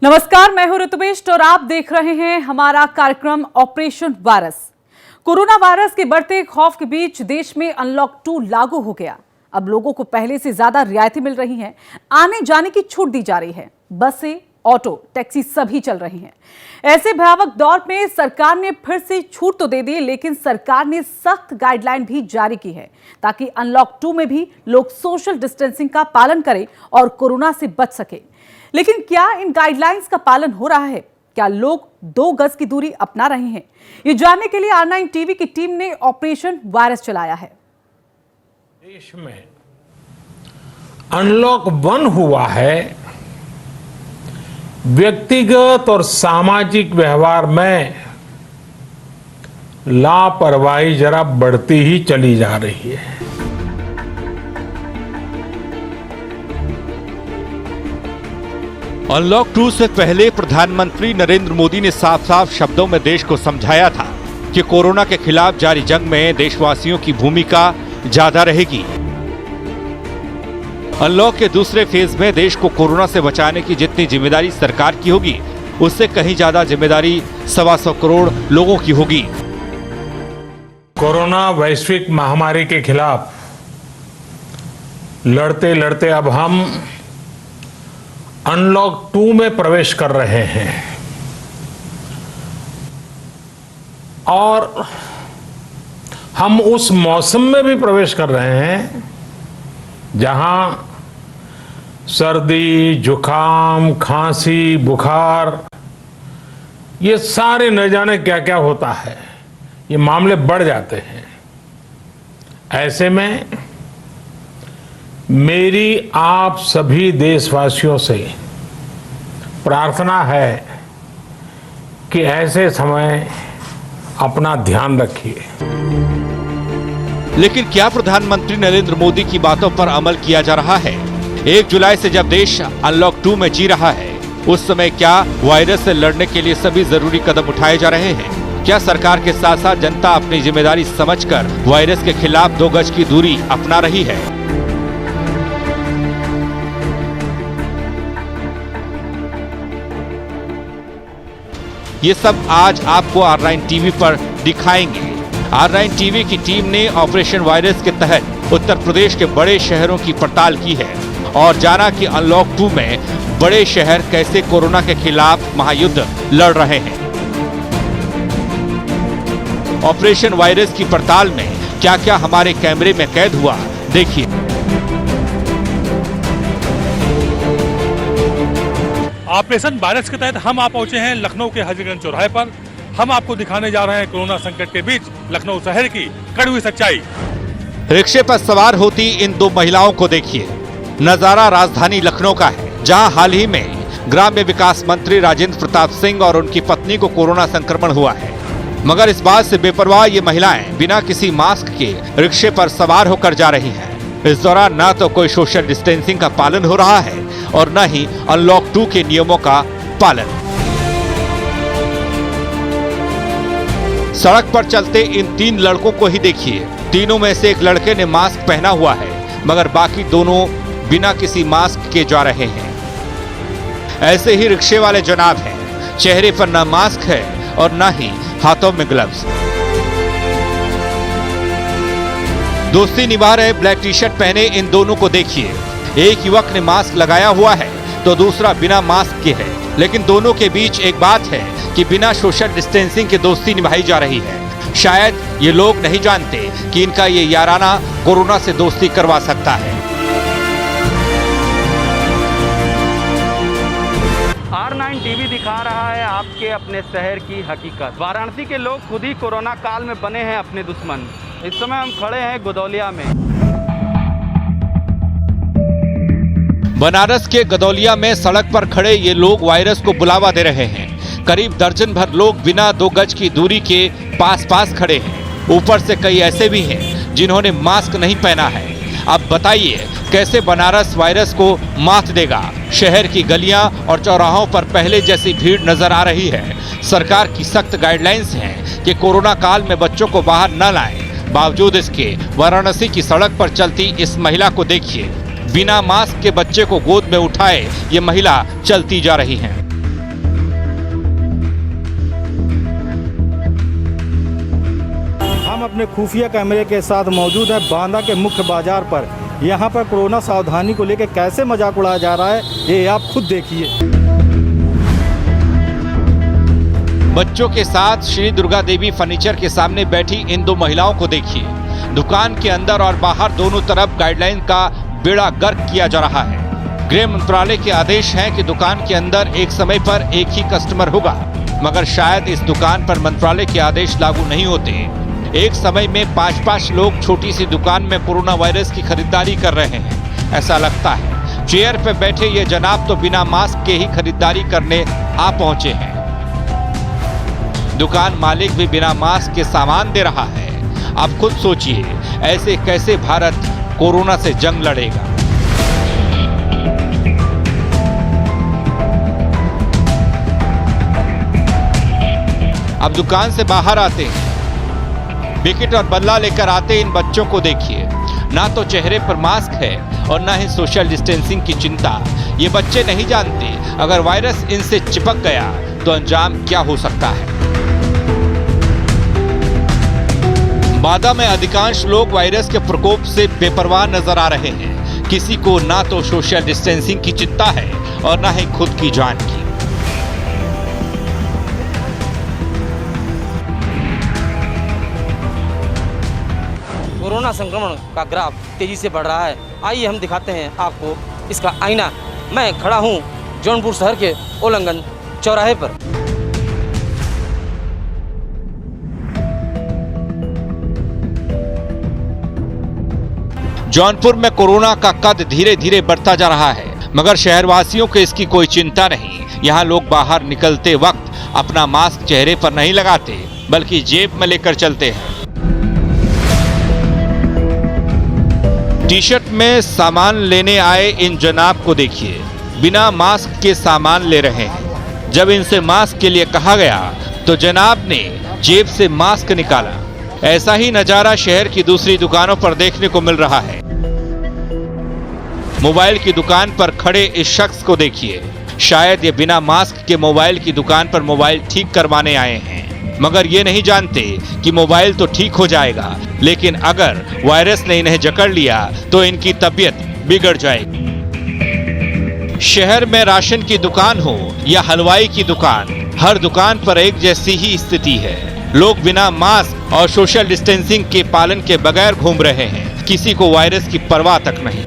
नमस्कार, मैं हूं ऋतुबेश और आप देख रहे हैं हमारा कार्यक्रम ऑपरेशन वायरस। कोरोना वायरस के बढ़ते खौफ के बीच देश में अनलॉक 2 लागू हो गया। अब लोगों को पहले से ज्यादा रियायतें मिल रही हैं, आने जाने की छूट दी जा रही है। बसें, ऑटो, टैक्सी सभी चल रही हैं। ऐसे भयावह दौर में सरकार ने फिर से छूट तो दे दी, लेकिन सरकार ने सख्त गाइडलाइन भी जारी की है ताकि अनलॉक 2 में भी लोग सोशल डिस्टेंसिंग का पालन करें और कोरोना से बच सके। लेकिन क्या इन गाइडलाइंस का पालन हो रहा है? क्या लोग 2 गज की दूरी अपना रहे हैं? ये जानने के लिए R9 टीवी की टीम ने ऑपरेशन वायरस चलाया है। देश में अनलॉक 1 हुआ है। व्यक्तिगत और सामाजिक व्यवहार में लापरवाही जरा बढ़ती ही चली जा रही है। अनलॉक 2 से पहले प्रधानमंत्री नरेंद्र मोदी ने साफ साफ शब्दों में देश को समझाया था कि कोरोना के खिलाफ जारी जंग में देशवासियों की भूमिका ज्यादा रहेगी। अनलॉक के दूसरे फेज में देश को कोरोना से बचाने की जितनी जिम्मेदारी सरकार की होगी, उससे कहीं ज्यादा जिम्मेदारी 125 करोड़ लोगों की होगी। कोरोना वैश्विक महामारी के खिलाफ लड़ते लड़ते अब हम अनलॉक 2 में प्रवेश कर रहे हैं और हम उस मौसम में भी प्रवेश कर रहे हैं जहां सर्दी, जुकाम, खांसी, बुखार, ये सारे न जाने क्या क्या होता है, ये मामले बढ़ जाते हैं। ऐसे में मेरी आप सभी देशवासियों से प्रार्थना है कि ऐसे समय अपना ध्यान रखिए। लेकिन क्या प्रधानमंत्री नरेंद्र मोदी की बातों पर अमल किया जा रहा है? 1 जुलाई से जब देश अनलॉक 2 में जी रहा है, उस समय क्या वायरस से लड़ने के लिए सभी जरूरी कदम उठाए जा रहे हैं? क्या सरकार के साथ साथ जनता अपनी जिम्मेदारी समझकर वायरस के खिलाफ 2 गज की दूरी अपना रही है? ये सब आज आपको R9 टीवी पर दिखाएंगे। R9 टीवी की टीम ने ऑपरेशन वायरस के तहत उत्तर प्रदेश के बड़े शहरों की पड़ताल की है और जाना कि अनलॉक 2 में बड़े शहर कैसे कोरोना के खिलाफ महायुद्ध लड़ रहे हैं। ऑपरेशन वायरस की पड़ताल में क्या क्या हमारे कैमरे में कैद हुआ, देखिए। ऑपरेशन वायरस के तहत हम आप पहुंचे हैं लखनऊ के हजरतगंज चौराहे पर। हम आपको दिखाने जा रहे हैं कोरोना संकट के बीच लखनऊ शहर की कड़वी सच्चाई। रिक्शे पर सवार होती इन 2 महिलाओं को देखिए। नजारा राजधानी लखनऊ का है, जहां हाल ही में ग्राम्य विकास मंत्री राजेंद्र प्रताप सिंह और उनकी पत्नी को कोरोना संक्रमण हुआ है। मगर इस बात से बेपरवाह ये महिलाएं बिना किसी मास्क के रिक्शे पर सवार होकर जा रही हैं। इस दौरान न तो कोई सोशल डिस्टेंसिंग का पालन हो रहा है और न ही अनलॉक 2 के नियमों का पालन। सड़क पर चलते इन 3 लड़कों को ही देखिए। तीनों में से एक लड़के ने मास्क पहना हुआ है, मगर बाकी दोनों बिना किसी मास्क के जा रहे हैं। ऐसे ही रिक्शे वाले जनाब हैं, चेहरे पर न मास्क है और न ही हाथों में ग्लव्स। दोस्ती निभा रहे ब्लैक टी शर्ट पहने इन दोनों को देखिए। एक युवक ने मास्क लगाया हुआ है तो दूसरा बिना मास्क के है, लेकिन दोनों के बीच एक बात है कि बिना सोशल डिस्टेंसिंग के दोस्ती निभाई जा रही है। शायद ये लोग नहीं जानते कि इनका ये याराना कोरोना से दोस्ती करवा सकता है। R9 टीवी दिखा रहा है आपके अपने शहर की हकीकत। वाराणसी के लोग खुद ही कोरोना काल में बने हैं अपने दुश्मन। इस समय हम खड़े हैं गदौलिया में। बनारस के गदौलिया में सड़क पर खड़े ये लोग वायरस को बुलावा दे रहे हैं। करीब दर्जन भर लोग बिना 2 गज की दूरी के पास खड़े हैं। ऊपर से कई ऐसे भी हैं जिन्होंने मास्क नहीं पहना है। अब बताइए कैसे बनारस वायरस को मात देगा? शहर की गलियां और चौराहों पर पहले जैसी भीड़ नजर आ रही है। सरकार की सख्त गाइडलाइंस हैं कि कोरोना काल में बच्चों को बाहर न लाएं। बावजूद इसके वाराणसी की सड़क पर चलती इस महिला को देखिए। बिना मास्क के बच्चे को गोद में उठाए ये महिला चलती जा रही हैं। अपने खुफिया कैमरे के साथ मौजूद हैं बांदा के मुख्य बाजार पर। यहाँ पर कोरोना सावधानी को लेकर कैसे मजाक उड़ाया जा रहा है ये आप खुद देखिए। बच्चों के साथ श्री दुर्गा देवी फर्नीचर के सामने बैठी इन दो महिलाओं को देखिए। दुकान के अंदर और बाहर दोनों तरफ गाइडलाइन का बेड़ा गर्क किया जा रहा है। गृह मंत्रालय के आदेश हैं कि दुकान के अंदर एक समय पर एक ही कस्टमर होगा, मगर शायद इस दुकान पर मंत्रालय के आदेश लागू नहीं होते। एक समय में 5-5 लोग छोटी सी दुकान में कोरोना वायरस की खरीदारी कर रहे हैं, ऐसा लगता है। चेयर पर बैठे ये जनाब तो बिना मास्क के ही खरीदारी करने आ पहुंचे हैं। दुकान मालिक भी बिना मास्क के सामान दे रहा है। आप खुद सोचिए, ऐसे कैसे भारत कोरोना से जंग लड़ेगा। अब दुकान से बाहर आते हैं, विकेट और बल्ला लेकर आते इन बच्चों को देखिए। ना तो चेहरे पर मास्क है और ना ही सोशल डिस्टेंसिंग की चिंता। ये बच्चे नहीं जानते अगर वायरस इनसे चिपक गया तो अंजाम क्या हो सकता है। बांदा में अधिकांश लोग वायरस के प्रकोप से बेपरवाह नजर आ रहे हैं। किसी को ना तो सोशल डिस्टेंसिंग की चिंता है और ना ही खुद की जान की। कोरोना संक्रमण का ग्राफ तेजी से बढ़ रहा है। आइए हम दिखाते हैं आपको इसका आईना। मैं खड़ा हूं जौनपुर शहर के ओलंगन चौराहे पर। जौनपुर में कोरोना का कद धीरे धीरे बढ़ता जा रहा है, मगर शहरवासियों को इसकी कोई चिंता नहीं। यहाँ लोग बाहर निकलते वक्त अपना मास्क चेहरे पर नहीं लगाते, बल्कि जेब में लेकर चलते हैं। टी शर्ट में सामान लेने आए इन जनाब को देखिए, बिना मास्क के सामान ले रहे हैं। जब इनसे मास्क के लिए कहा गया तो जनाब ने जेब से मास्क निकाला। ऐसा ही नजारा शहर की दूसरी दुकानों पर देखने को मिल रहा है। मोबाइल की दुकान पर खड़े इस शख्स को देखिए। शायद ये बिना मास्क के मोबाइल की दुकान पर मोबाइल ठीक करवाने आए हैं, मगर ये नहीं जानते कि मोबाइल तो ठीक हो जाएगा, लेकिन अगर वायरस ने इन्हें जकड़ लिया तो इनकी तबीयत बिगड़ जाएगी। शहर में राशन की दुकान हो या हलवाई की दुकान, हर दुकान पर एक जैसी ही स्थिति है। लोग बिना मास्क और सोशल डिस्टेंसिंग के पालन के बगैर घूम रहे हैं। किसी को वायरस की परवाह तक नहीं।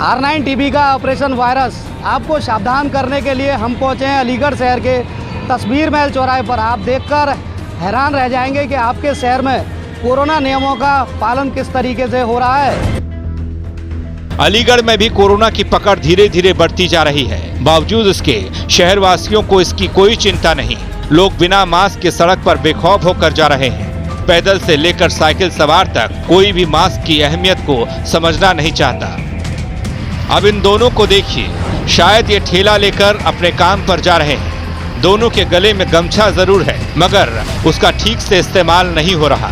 R9 टीवी का ऑपरेशन वायरस आपको सावधान करने के लिए हम पहुंचे हैं अलीगढ़ शहर के तस्वीर महल चौराहे पर। आप देखकर हैरान रह जाएंगे कि आपके शहर में कोरोना नियमों का पालन किस तरीके से हो रहा है। अलीगढ़ में भी कोरोना की पकड़ धीरे धीरे बढ़ती जा रही है। बावजूद इसके शहरवासियों को इसकी कोई चिंता नहीं। लोग बिना मास्क के सड़क पर बेखौफ होकर जा रहे हैं। पैदल से लेकर साइकिल सवार तक कोई भी मास्क की अहमियत को समझना नहीं चाहता। अब इन दोनों को देखिए, शायद ये ठेला लेकर अपने काम पर जा रहे हैं। दोनों के गले में गमछा जरूर है, मगर उसका ठीक से इस्तेमाल नहीं हो रहा।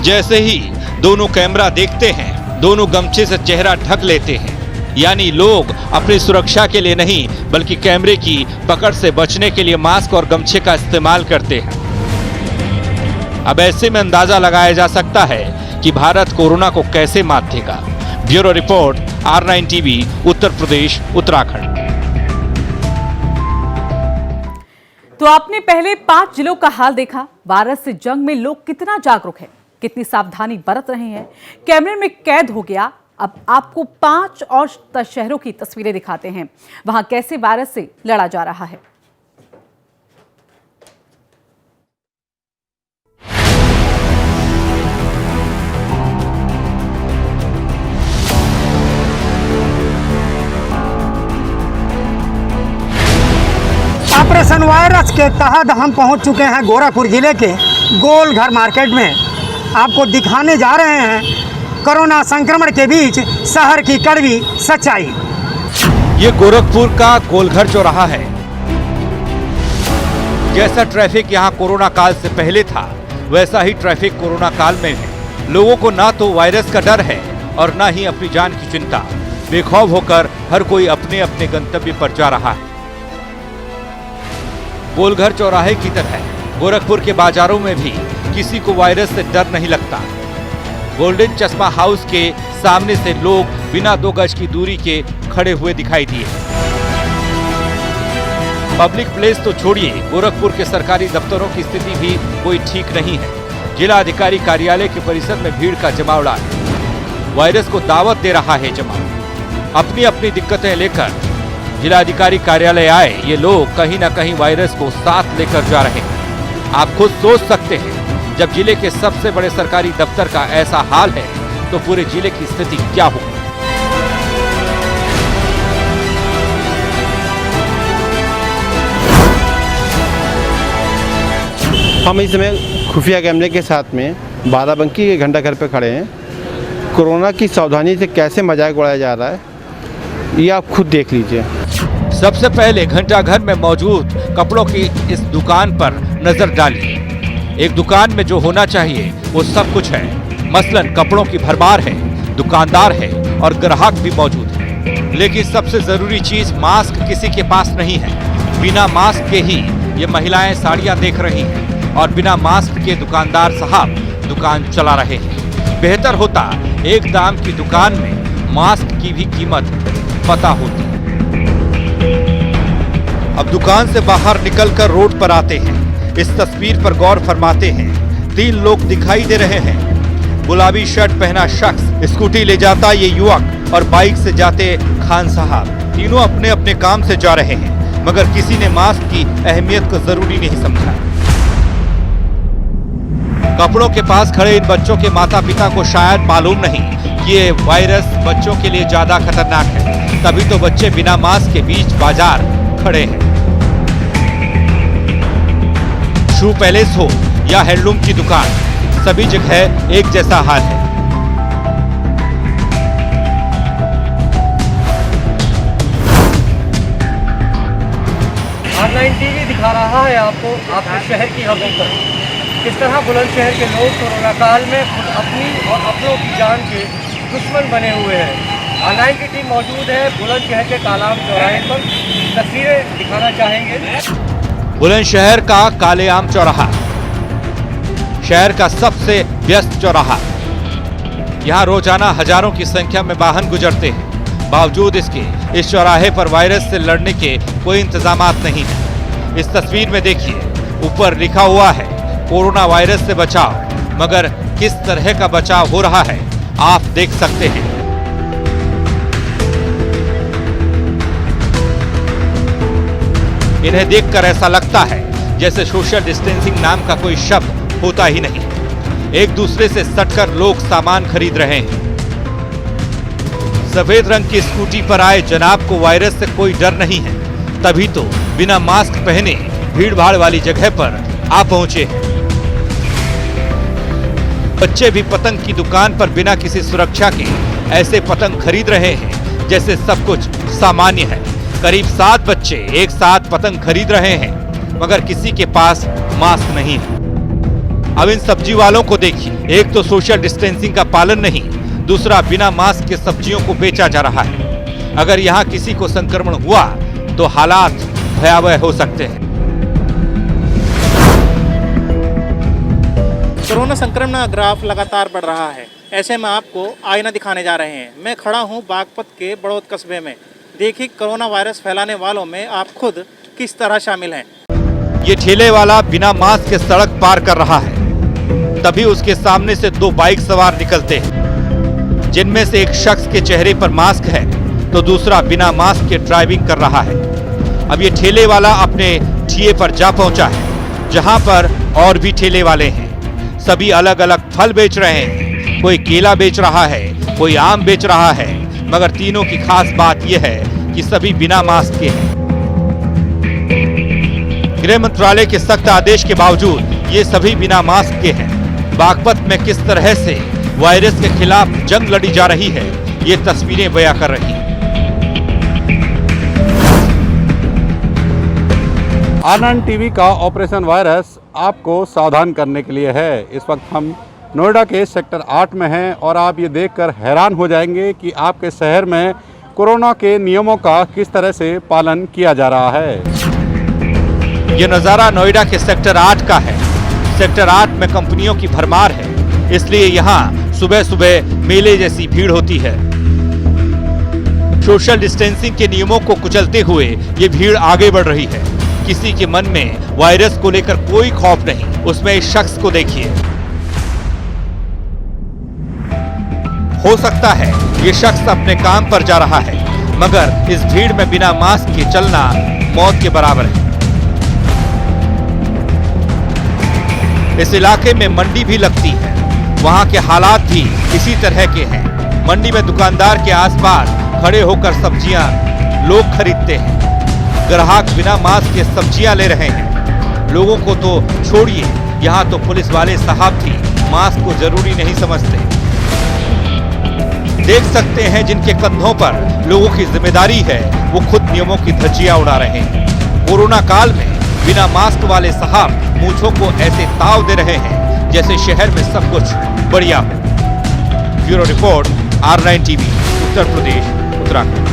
जैसे ही दोनों कैमरा देखते हैं, दोनों गमछे से चेहरा ढक लेते हैं। यानी लोग अपनी सुरक्षा के लिए नहीं, बल्कि कैमरे की पकड़ से बचने के लिए मास्क और गमछे का इस्तेमाल करते हैं। अब ऐसे में अंदाजा लगाया जा सकता है कि भारत कोरोना को कैसे मात देगा। Bureau report, R9 TV, Uttar Pradesh, Uttarakhand. तो आपने पहले 5 जिलों का हाल देखा। वायरस से जंग में लोग कितना जागरूक हैं, कितनी सावधानी बरत रहे हैं, कैमरे में कैद हो गया। अब आपको 5 और शहरों की तस्वीरें दिखाते हैं, वहां कैसे वायरस से लड़ा जा रहा है। ऑपरेशन वायरस के तहत हम पहुंच चुके हैं गोरखपुर जिले के गोलघर मार्केट में। आपको दिखाने जा रहे हैं कोरोना संक्रमण के बीच शहर की कड़वी सच्चाई। ये गोरखपुर का गोलघर चौराहा है। जैसा ट्रैफिक यहाँ कोरोना काल से पहले था, वैसा ही ट्रैफिक कोरोना काल में है। लोगों को ना तो वायरस का डर है और ना ही अपनी जान की चिंता। बेखौफ होकर हर कोई अपने अपने गंतव्य पर जा रहा है। गोलघर चौराहे की तरह गोरखपुर के बाजारों में भी किसी को वायरस से डर नहीं लगता। गोल्डन चश्मा हाउस के सामने से लोग बिना 2 गज की दूरी के खड़े हुए दिखाई दिए। पब्लिक प्लेस तो छोड़िए, गोरखपुर के सरकारी दफ्तरों की स्थिति भी कोई ठीक नहीं है। जिला अधिकारी कार्यालय के परिसर में भीड़ का जमावड़ा है। वायरस को दावत दे रहा है जमाव। अपनी अपनी दिक्कतें लेकर जिला अधिकारी कार्यालय आए ये लोग कहीं ना कहीं वायरस को साथ लेकर जा रहे हैं। आप खुद सोच सकते हैं, जब जिले के सबसे बड़े सरकारी दफ्तर का ऐसा हाल है तो पूरे जिले की स्थिति क्या होगी। हम इस समय खुफिया कैमरे के साथ में बाराबंकी के घंटाघर पर खड़े हैं। कोरोना की सावधानी से कैसे मजाक उड़ाया जा रहा है ये आप खुद देख लीजिए। सबसे पहले घंटाघर में मौजूद कपड़ों की इस दुकान पर नजर डालिए। एक दुकान में जो होना चाहिए वो सब कुछ है। मसलन कपड़ों की भरमार है, दुकानदार है और ग्राहक भी मौजूद है। लेकिन सबसे जरूरी चीज मास्क किसी के पास नहीं है। बिना मास्क के ही ये महिलाएं साड़ियां देख रही हैं और बिना मास्क के दुकानदार साहब दुकान चला रहे हैं। बेहतर होता एक दाम की दुकान में मास्क की भी कीमत पता होती। अब दुकान से बाहर निकलकर रोड पर आते हैं। इस तस्वीर पर गौर फरमाते हैं। 3 लोग दिखाई दे रहे हैं। गुलाबी शर्ट पहना शख्स, स्कूटी ले जाता ये युवक और बाइक से जाते खान साहब। तीनों अपने अपने काम से जा रहे हैं, मगर किसी ने मास्क की अहमियत को जरूरी नहीं समझा। कपड़ों के पास खड़े इन बच्चों के माता पिता को शायद मालूम नहीं कि ये वायरस बच्चों के लिए ज्यादा खतरनाक है। तभी तो बच्चे बिना मास्क के बीच बाजार खड़े हैं। शू पैलेस हो या हैंडलूम की दुकान, सभी जगह एक जैसा हाल है। ऑनलाइन टीवी दिखा रहा है आपको आपके शहर की हकीकत। किस तरह बुलंदशहर के लोग कोरोना काल में खुद अपनी और अपनों की जान के दुश्मन बने हुए हैं। ऑनलाइन की टीम मौजूद है बुलंदशहर के कालाम चौराहे पर। तस्वीरें दिखाना चाहेंगे। बुलंदशहर का कालेआम चौराहा शहर का सबसे व्यस्त चौराहा। यहाँ रोजाना हजारों की संख्या में वाहन गुजरते हैं। बावजूद इसके इस चौराहे पर वायरस से लड़ने के कोई इंतजामात नहीं है। इस तस्वीर में देखिए, ऊपर लिखा हुआ है कोरोना वायरस से बचाव, मगर किस तरह का बचाव हो रहा है आप देख सकते हैं। इन्हें देखकर ऐसा लगता है जैसे सोशल डिस्टेंसिंग नाम का कोई शब्द होता ही नहीं। एक दूसरे से सटकर लोग सामान खरीद रहे हैं। सफेद रंग की स्कूटी पर आए जनाब को वायरस से कोई डर नहीं है, तभी तो बिना मास्क पहने भीड़ भाड़ वाली जगह पर आ पहुंचे हैं। बच्चे भी पतंग की दुकान पर बिना किसी सुरक्षा के ऐसे पतंग खरीद रहे हैं जैसे सब कुछ सामान्य है। करीब 7 बच्चे एक साथ पतंग खरीद रहे हैं, मगर किसी के पास मास्क नहीं है। अब इन सब्जी वालों को देखिए, एक तो सोशल डिस्टेंसिंग का पालन नहीं, दूसरा बिना मास्क के सब्जियों को बेचा जा रहा है। अगर यहाँ किसी को संक्रमण हुआ तो हालात भयावह हो सकते हैं। कोरोना संक्रमण ग्राफ लगातार बढ़ रहा है। ऐसे में आपको आईना दिखाने जा रहे हैं। मैं खड़ा हूं बागपत के बड़ौद कस्बे में। देखिए कोरोना वायरस फैलाने वालों में आप खुद किस तरह शामिल हैं। ये ठेले वाला बिना मास्क के सड़क पार कर रहा है, तभी उसके सामने से 2 बाइक सवार निकलते हैं, जिनमें से एक शख्स के चेहरे पर मास्क है तो दूसरा बिना मास्क के ड्राइविंग कर रहा है। अब ये ठेले वाला अपने ठिये पर जा पहुंचा है, जहां पर और भी ठेले वाले हैं। सभी अलग अलग फल बेच रहे हैं। कोई केला बेच रहा है, कोई आम बेच रहा है, मगर तीनों की खास बात यह है कि सभी बिना मास्क के हैं। गृह मंत्रालय के सख्त आदेश के बावजूद ये सभी बिना मास्क के हैं। बागपत में किस तरह से वायरस के खिलाफ जंग लड़ी जा रही है, ये तस्वीरें बयां कर रही हैं। R9 टीवी का ऑपरेशन वायरस आपको सावधान करने के लिए है। इस वक्त हम नोएडा के सेक्टर 8 में हैं और आप ये देखकर हैरान हो जाएंगे कि आपके शहर में कोरोना के नियमों का किस तरह से पालन किया जा रहा है। ये नजारा नोएडा के सेक्टर 8 का है। सेक्टर 8 में कंपनियों की भरमार है, इसलिए यहाँ सुबह सुबह मेले जैसी भीड़ होती है। सोशल डिस्टेंसिंग के नियमों को कुचलते हुए ये भीड़ आगे बढ़ रही है। किसी के मन में वायरस को लेकर कोई खौफ नहीं। उसमें इस शख्स को देखिए। हो सकता है ये शख्स अपने काम पर जा रहा है, मगर इस भीड़ में बिना मास्क के चलना मौत के बराबर है। इस इलाके में मंडी भी लगती है। वहां के हालात भी इसी तरह के हैं। मंडी में दुकानदार के आसपास खड़े होकर सब्जियां लोग खरीदते हैं। ग्राहक बिना मास्क के सब्जियां ले रहे हैं। लोगों को तो छोड़िए, यहाँ तो पुलिस वाले साहब भी मास्क को जरूरी नहीं समझते। देख सकते हैं जिनके कंधों पर लोगों की जिम्मेदारी है, वो खुद नियमों की धज्जियां उड़ा रहे हैं। कोरोना काल में बिना मास्क वाले साहब मूंछों को ऐसे ताव दे रहे हैं जैसे शहर में सब कुछ बढ़िया हो। Bureau report, R9 TV, Uttar Pradesh, Uttarakhand.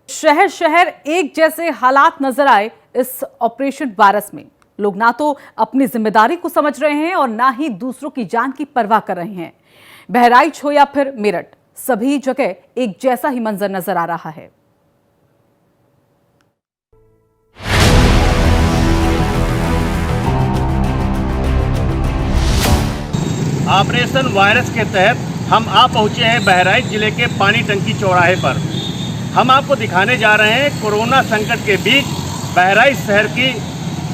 शहर शहर एक जैसे हालात नजर आए इस ऑपरेशन वायरस में। लोग ना तो अपनी जिम्मेदारी को समझ रहे हैं और ना ही दूसरों की जान की परवाह कर रहे हैं। बहराइच हो या फिर मेरठ, सभी जगह एक जैसा ही मंजर नजर आ रहा है। ऑपरेशन वायरस के तहत हम आ पहुंचे हैं बहराइच जिले के पानी टंकी चौराहे पर। हम आपको दिखाने जा रहे हैं कोरोना संकट के बीच बहराइच शहर की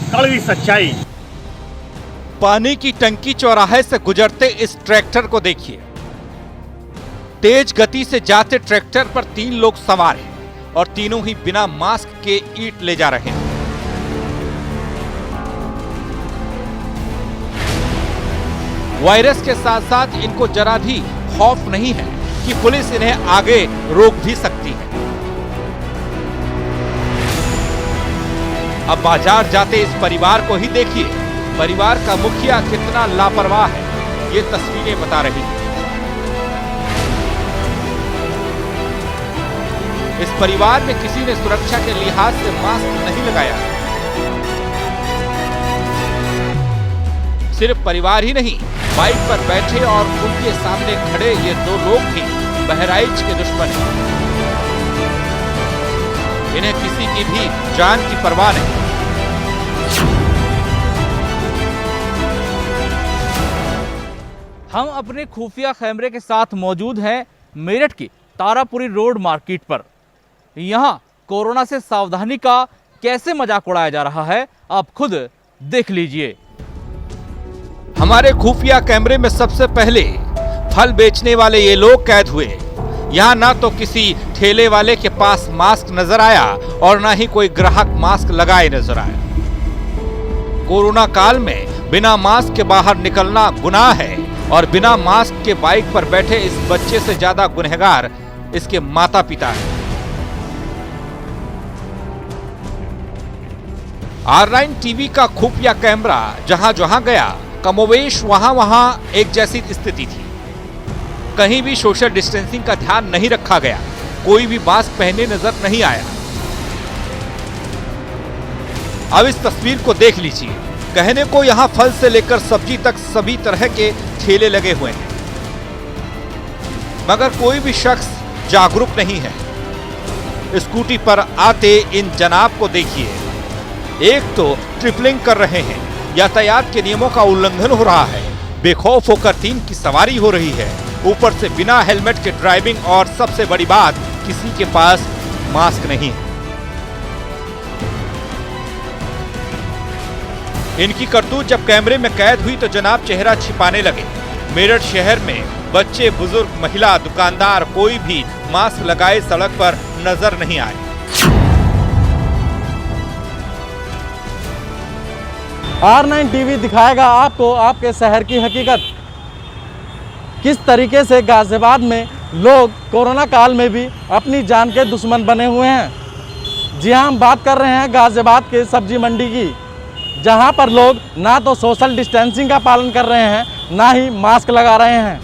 कड़वी सच्चाई। पानी की टंकी चौराहे से गुजरते इस ट्रैक्टर को देखिए। तेज गति से जाते ट्रैक्टर पर 3 लोग सवार हैं और तीनों ही बिना मास्क के ईंट ले जा रहे हैं। वायरस के साथ साथ इनको जरा भी खौफ नहीं है कि पुलिस इन्हें आगे रोक भी सकती है। अब बाजार जाते इस परिवार को ही देखिए। परिवार का मुखिया कितना लापरवाह है, ये तस्वीरें बता रही हैं। इस परिवार में किसी ने सुरक्षा के लिहाज से मास्क नहीं लगाया। सिर्फ परिवार ही नहीं, बाइक पर बैठे और उनके सामने खड़े ये 2 लोग भी बहराइच के दुश्मन हैं। इन्हें किसी की भी जान की परवाह नहीं। हम अपने खुफिया कैमरे के साथ मौजूद हैं मेरठ की तारापुरी रोड मार्केट पर। यहाँ कोरोना से सावधानी का कैसे मजाक उड़ाया जा रहा है, आप खुद देख लीजिए। हमारे खुफिया कैमरे में सबसे पहले फल बेचने वाले ये लोग कैद हुए। यहाँ ना तो किसी ठेले वाले के पास मास्क नजर आया और ना ही कोई ग्राहक मास्क लगाए नजर आया। कोरोना काल में बिना मास्क के बाहर निकलना गुनाह है और बिना मास्क के बाइक पर बैठे इस बच्चे से ज्यादा गुनहगार इसके माता पिता हैं। R9 टीवी का खुफिया कैमरा जहां जहां गया, कमोवेश वहां वहां एक जैसी स्थिति थी। कहीं भी सोशल डिस्टेंसिंग का ध्यान नहीं रखा गया। कोई भी मास्क पहने नजर नहीं आया। अब इस तस्वीर को देख लीजिए। कहने को यहाँ फल से लेकर सब्जी तक सभी तरह के ठेले लगे हुए हैं, मगर कोई भी शख्स जागरूक नहीं है। स्कूटी पर आते इन जनाब को देखिए। एक तो ट्रिपलिंग कर रहे हैं, यातायात के नियमों का उल्लंघन हो रहा है। बेखौफ होकर 3 की सवारी हो रही है, ऊपर से बिना हेलमेट के ड्राइविंग, और सबसे बड़ी बात, किसी के पास मास्क नहीं है। इनकी करतूत जब कैमरे में कैद हुई तो जनाब चेहरा छिपाने लगे। मेरठ शहर में बच्चे, बुजुर्ग, महिला, दुकानदार कोई भी मास्क लगाए सड़क पर नजर नहीं आए। R9 टीवी दिखाएगा आपको आपके शहर की हकीकत। किस तरीके से गाजियाबाद में लोग कोरोना काल में भी अपनी जान के दुश्मन बने हुए हैं। जी हाँ, हम बात कर रहे हैं गाजियाबाद के सब्जी मंडी की, जहां पर लोग ना तो सोशल डिस्टेंसिंग का पालन कर रहे हैं, ना ही मास्क लगा रहे हैं।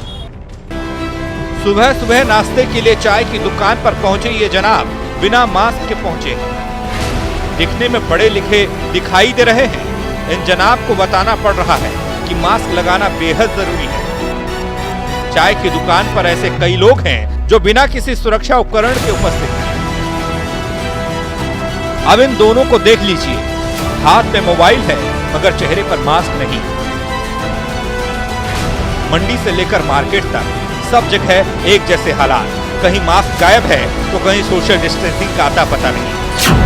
सुबह सुबह नाश्ते के लिए चाय की दुकान पर पहुंचे ये जनाब बिना मास्क के पहुंचे हैं। दिखने में पढ़े लिखे दिखाई दे रहे हैं, इन जनाब को बताना पड़ रहा है कि मास्क लगाना बेहद जरूरी है। चाय की दुकान पर ऐसे कई लोग हैं जो बिना किसी सुरक्षा उपकरण के उपस्थित हैं। अब इन दोनों को देख लीजिए, हाथ में मोबाइल है मगर चेहरे पर मास्क नहीं। मंडी से लेकर मार्केट तक सब जगह एक जैसे हालात, कहीं मास्क गायब है तो कहीं सोशल डिस्टेंसिंग का आता पता नहीं।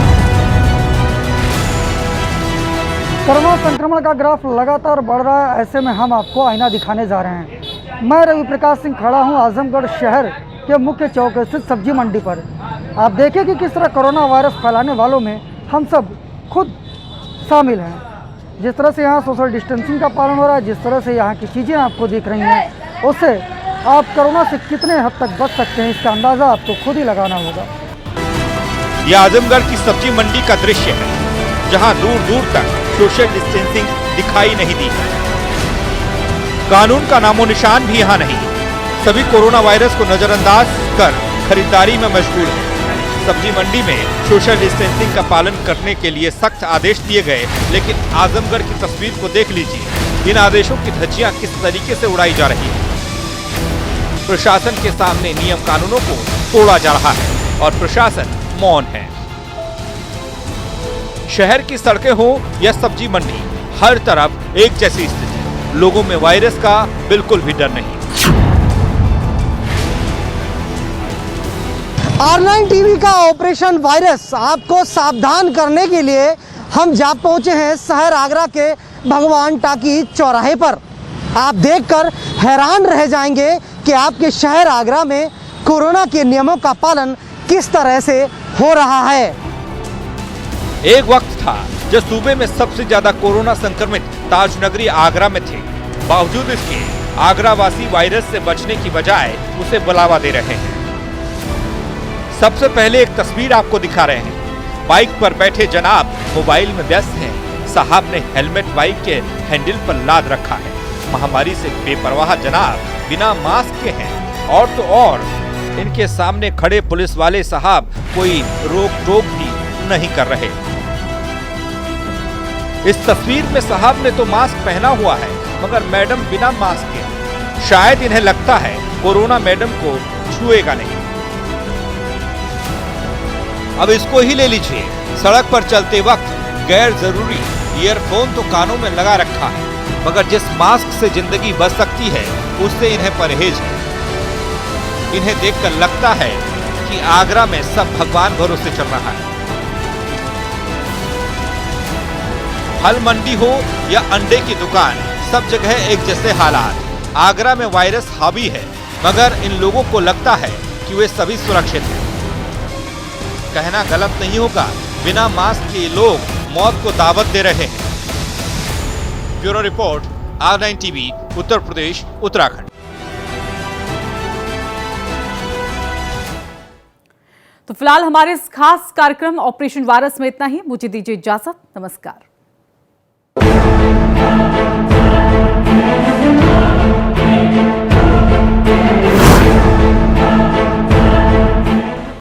कोरोना संक्रमण का ग्राफ लगातार बढ़ रहा है, ऐसे में हम आपको आईना दिखाने जा रहे हैं। मैं रवि प्रकाश सिंह खड़ा हूं आजमगढ़ शहर के मुख्य चौक स्थित सब्जी मंडी पर। आप देखें कि किस तरह कोरोना वायरस फैलाने वालों में हम सब खुद शामिल हैं। जिस तरह से यहाँ सोशल डिस्टेंसिंग का पालन हो रहा है, जिस तरह से यहाँ की चीज़ें आपको दिख रही हैं, उससे आप कोरोना से कितने हद तक बच सकते हैं इसका अंदाज़ा आपको खुद ही लगाना होगा। यह आजमगढ़ की सब्जी मंडी का दृश्य है, जहां दूर दूर तक सोशल डिस्टेंसिंग दिखाई नहीं दी। कानून का नामो निशान भी यहाँ नहीं। सभी कोरोना वायरस को नजरअंदाज कर खरीदारी में मशगूल है। सब्जी मंडी में सोशल डिस्टेंसिंग का पालन करने के लिए सख्त आदेश दिए गए, लेकिन आजमगढ़ की तस्वीर को देख लीजिए, इन आदेशों की धज्जियां किस तरीके से उड़ाई जा रही है। प्रशासन के सामने नियम कानूनों को तोड़ा जा रहा है और प्रशासन मौन है। शहर की सड़कें हो या सब्जी मंडी, हर तरफ एक जैसी स्थिति, लोगों में वायरस का बिल्कुल भी डर नहीं। R9 टीवी का ऑपरेशन वायरस आपको सावधान करने के लिए हम जा पहुंचे हैं शहर आगरा के भगवान टाकी चौराहे पर। आप देखकर हैरान रह जाएंगे कि आपके शहर आगरा में कोरोना के नियमों का पालन किस तरह से हो रहा है। एक वक्त था जब सूबे में सबसे ज्यादा कोरोना संक्रमित ताजनगरी आगरा में थे। बावजूद इसके आगरावासी वायरस से बचने की बजाय उसे बुलावा दे रहे हैं। सबसे पहले एक तस्वीर आपको दिखा रहे हैं। बाइक पर बैठे जनाब मोबाइल में व्यस्त हैं। साहब ने हेलमेट बाइक के हैंडल पर लाद रखा है। महामारी से बेपरवाह जनाब बिना मास्क के हैं, और तो और इनके सामने खड़े पुलिस वाले साहब कोई रोक टोक भी नहीं कर रहे। इस तस्वीर में साहब ने तो मास्क पहना हुआ है, मगर मैडम बिना मास्क के। शायद इन्हें लगता है कोरोना मैडम को छुएगा नहीं। अब इसको ही ले लीजिए, सड़क पर चलते वक्त गैर जरूरी ईयरफोन तो कानों में लगा रखा है, मगर जिस मास्क से जिंदगी बच सकती है उससे इन्हें परहेज है। इन्हें देखकर लगता है कि आगरा में सब भगवान भरोसे चल रहा है। फल मंडी हो या अंडे की दुकान, सब जगह एक जैसे हालात। आगरा में वायरस हावी है, मगर इन लोगों को लगता है कि वे सभी सुरक्षित हैं। कहना गलत नहीं होगा, बिना मास्क के लोग मौत को दावत दे रहे हैं। Bureau report, R9 TV, Uttar Pradesh, Uttarakhand. तो फिलहाल हमारे इस खास कार्यक्रम ऑपरेशन वायरस में इतना ही। मुझे दीजिए इजाजत। नमस्कार।